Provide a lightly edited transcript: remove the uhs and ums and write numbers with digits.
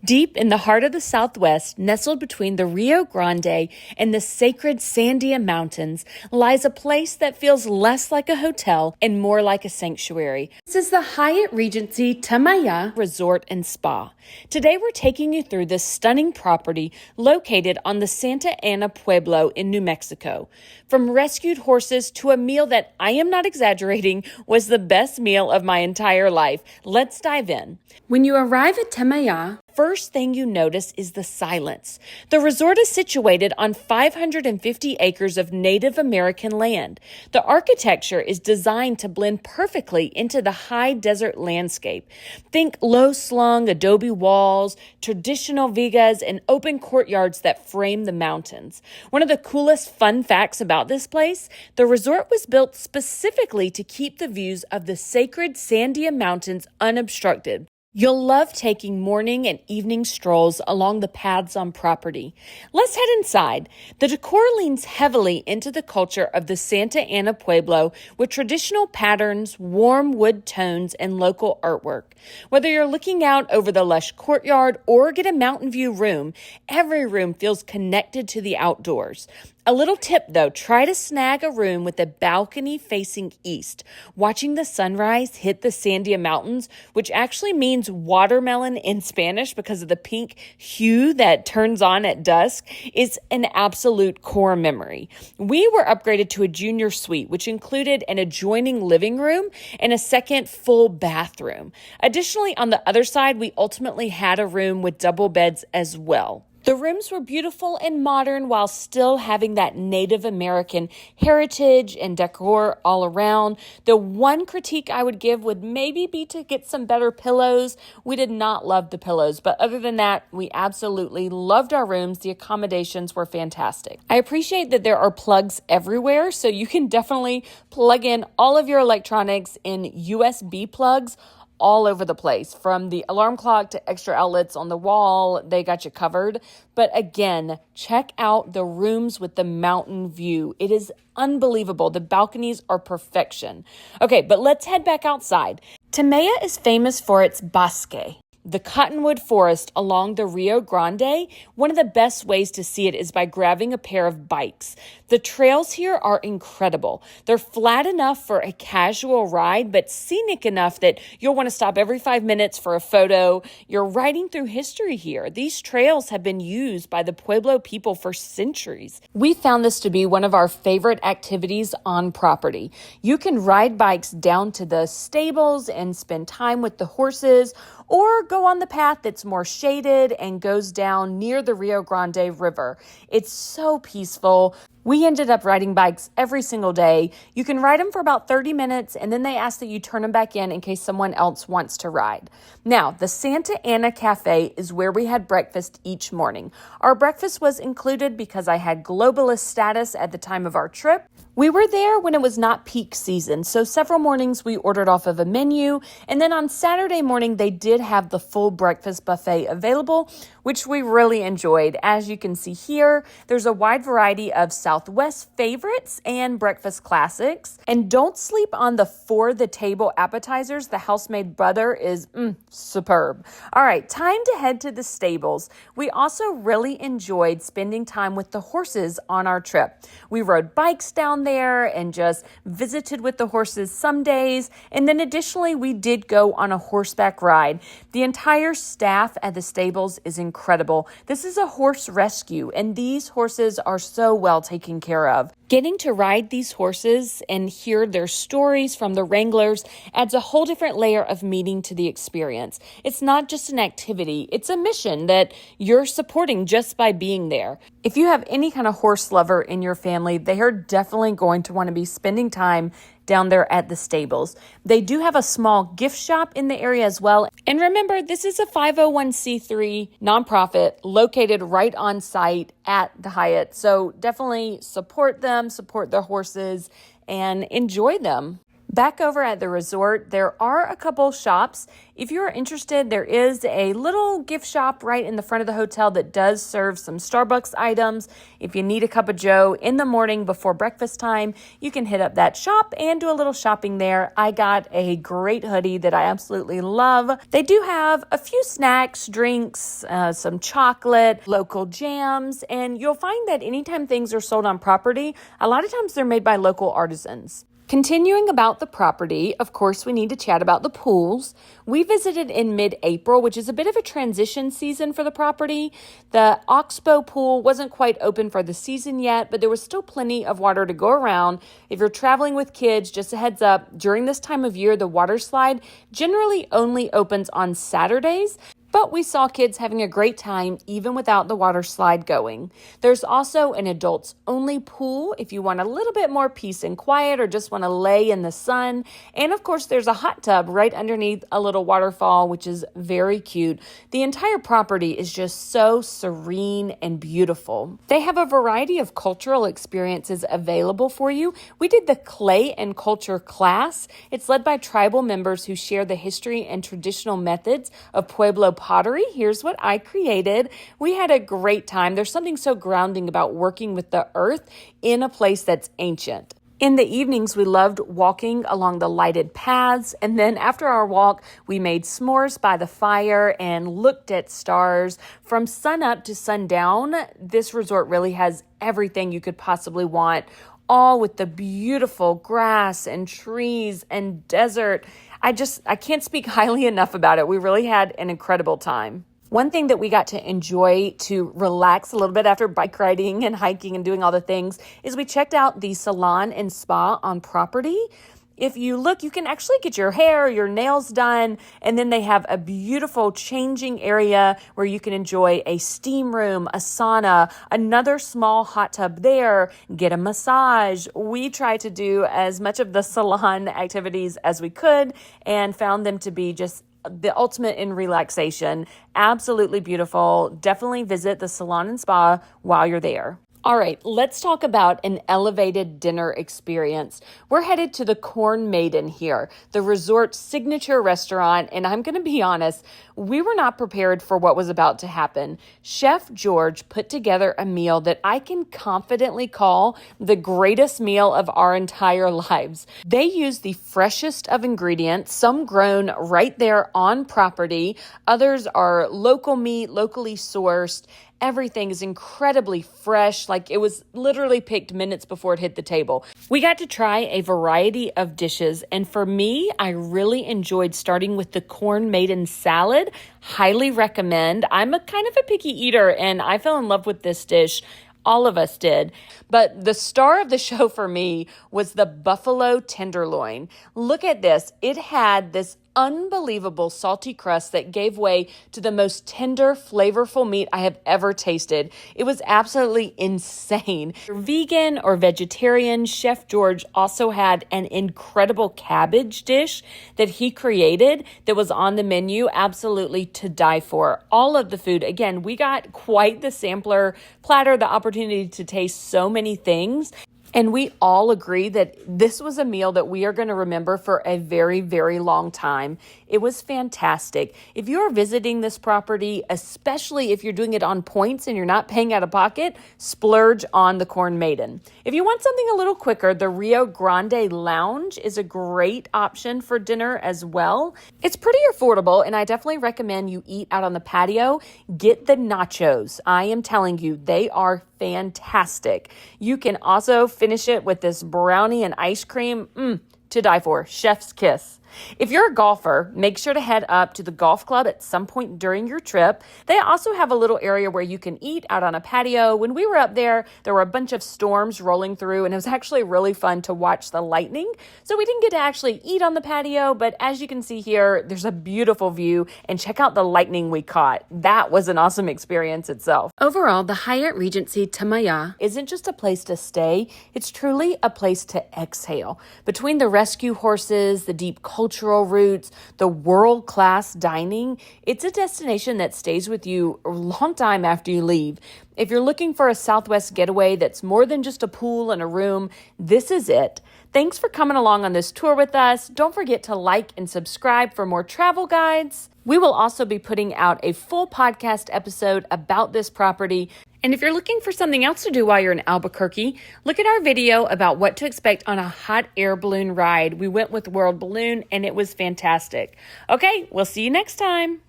Deep in the heart of the Southwest, nestled between the Rio Grande and the sacred Sandia Mountains, lies a place that feels less like a hotel and more like a sanctuary. This is the Hyatt Regency Tamaya Resort and Spa. Today we're taking you through this stunning property located on the Santa Ana Pueblo in New Mexico. From rescued horses to a meal that, I am not exaggerating, was the best meal of my entire life. Let's dive in. When you arrive at Tamaya, first thing you notice is the silence. The resort is situated on 550 acres of Native American land. The architecture is designed to blend perfectly into the high desert landscape. Think low-slung adobe walls, traditional vigas, and open courtyards that frame the mountains. One of the coolest fun facts about this place, the resort was built specifically to keep the views of the sacred Sandia Mountains unobstructed. You'll love taking morning and evening strolls along the paths on property. Let's head inside. The decor leans heavily into the culture of the Santa Ana Pueblo with traditional patterns, warm wood tones, and local artwork. Whether you're looking out over the lush courtyard or get a mountain view room, every room feels connected to the outdoors. A little tip though, try to snag a room with a balcony facing east. Watching the sunrise hit the Sandia Mountains, which actually means watermelon in Spanish because of the pink hue that turns on at dusk, is an absolute core memory. We were upgraded to a junior suite, which included an adjoining living room and a second full bathroom. Additionally, on the other side, we ultimately had a room with double beds as well. The rooms were beautiful and modern while still having that Native American heritage and decor all around. The one critique I would give would maybe be to get some better pillows. We did not love the pillows, but other than that, we absolutely loved our rooms. The accommodations were fantastic. I appreciate that there are plugs everywhere, so you can definitely plug in all of your electronics in USB plugs all over the place, from the alarm clock to extra outlets on the wall. They got you covered. But again, check out the rooms with the mountain view. It is unbelievable. The balconies are perfection. Okay, but let's head back outside. Tamaya is famous for its Bosque, the cottonwood forest along the Rio Grande. One of the best ways to see it is by grabbing a pair of bikes. The trails here are incredible. They're flat enough for a casual ride, but scenic enough that you'll want to stop every 5 minutes for a photo. You're riding through history here. These trails have been used by the Pueblo people for centuries. We found this to be one of our favorite activities on property. You can ride bikes down to the stables and spend time with the horses, or go on the path that's more shaded and goes down near the Rio Grande River. It's so peaceful. We ended up riding bikes every single day. You can ride them for about 30 minutes, and then they ask that you turn them back in case someone else wants to ride. Now, the Santa Ana Cafe is where we had breakfast each morning. Our breakfast was included because I had globalist status at the time of our trip. We were there when it was not peak season, so several mornings we ordered off of a menu, and then on Saturday morning they did have the full breakfast buffet available, which we really enjoyed. As you can see here, there's a wide variety of Southwest favorites and breakfast classics. And don't sleep on the for the table appetizers. The house-made butter is superb. All right, time to head to the stables. We also really enjoyed spending time with the horses on our trip. We rode bikes down there and just visited with the horses some days. And then additionally, we did go on a horseback ride. The entire staff at the stables is incredible. This is a horse rescue, and these horses are so well taken care of. Getting to ride these horses and hear their stories from the wranglers adds a whole different layer of meaning to the experience. It's not just an activity, it's a mission that you're supporting just by being there. If you have any kind of horse lover in your family, they are definitely going to want to be spending time down there at the stables. They do have a small gift shop in the area as well. And remember, this is a 501c3 nonprofit located right on site at the Hyatt. So definitely support them, support their horses, and enjoy them. Back over at the resort, there are a couple shops. If you're interested, there is a little gift shop right in the front of the hotel that does serve some Starbucks items. If you need a cup of joe in the morning before breakfast time, you can hit up that shop and do a little shopping there. I got a great hoodie that I absolutely love. They do have a few snacks, drinks, some chocolate, local jams, and you'll find that anytime things are sold on property, a lot of times they're made by local artisans. Continuing about the property, of course, we need to chat about the pools. We visited in mid-April, which is a bit of a transition season for the property. The Oxbow pool wasn't quite open for the season yet, but there was still plenty of water to go around. If you're traveling with kids, just a heads up, during this time of year, the water slide generally only opens on Saturdays. But we saw kids having a great time even without the water slide going. There's also an adults only pool if you want a little bit more peace and quiet or just want to lay in the sun. And of course, there's a hot tub right underneath a little waterfall, which is very cute. The entire property is just so serene and beautiful. They have a variety of cultural experiences available for you. We did the clay and culture class. It's led by tribal members who share the history and traditional methods of Pueblo pottery. Here's what I created. We had a great time. There's something so grounding about working with the earth in a place that's ancient. In the evenings, we loved walking along the lighted paths. And then after our walk, we made s'mores by the fire and looked at stars. From sunup to sundown, this resort really has everything you could possibly want, all with the beautiful grass and trees and desert. I can't speak highly enough about it. We really had an incredible time. One thing that we got to enjoy to relax a little bit after bike riding and hiking and doing all the things is we checked out the salon and spa on property. If you look, you can actually get your hair, your nails done, and then they have a beautiful changing area where you can enjoy a steam room, a sauna, another small hot tub there, get a massage. We tried to do as much of the salon activities as we could and found them to be just the ultimate in relaxation. Absolutely beautiful. Definitely visit the salon and spa while you're there. All right, let's talk about an elevated dinner experience. We're headed to the Corn Maiden here, the resort's signature restaurant, and I'm going to be honest, we were not prepared for what was about to happen. Chef George put together a meal that I can confidently call the greatest meal of our entire lives. They used the freshest of ingredients, some grown right there on property. Others are local meat, locally sourced. Everything is incredibly fresh, like it was literally picked minutes before it hit the table. We got to try a variety of dishes, and for me, I really enjoyed starting with the Corn Maiden salad. Highly recommend. I'm a kind of a picky eater, and I fell in love with this dish. All of us did. But the star of the show for me was the buffalo tenderloin. Look at this. It had this unbelievable salty crust that gave way to the most tender, flavorful meat I have ever tasted. It was absolutely insane. If you're vegan or vegetarian, Chef George also had an incredible cabbage dish that he created that was on the menu, absolutely to die for. All of the food, again, we got quite the sampler platter, the opportunity to taste so many things. And we all agree that this was a meal that we are going to remember for a very, very long time. It was fantastic. If you're visiting this property, especially if you're doing it on points and you're not paying out of pocket, splurge on the Corn Maiden. If you want something a little quicker, the Rio Grande Lounge is a great option for dinner as well. It's pretty affordable, and I definitely recommend you eat out on the patio. Get the nachos. I am telling you, they are fantastic. You can also finish it with this brownie and ice cream. To die for. Chef's kiss. If you're a golfer, make sure to head up to the golf club at some point during your trip. They also have a little area where you can eat out on a patio. When we were up there were a bunch of storms rolling through, and it was actually really fun to watch the lightning. So we didn't get to actually eat on the patio, but as you can see here, there's a beautiful view, and check out the lightning we caught. That was an awesome experience itself. Overall, the Hyatt Regency Tamaya isn't just a place to stay, it's truly a place to exhale. Between the rescue horses, the deep culture cultural roots, the world-class dining, it's a destination that stays with you a long time after you leave. If you're looking for a Southwest getaway that's more than just a pool and a room, this is it. Thanks for coming along on this tour with us. Don't forget to like and subscribe for more travel guides. We will also be putting out a full podcast episode about this property. And if you're looking for something else to do while you're in Albuquerque, look at our video about what to expect on a hot air balloon ride. We went with World Balloon and it was fantastic. Okay, we'll see you next time.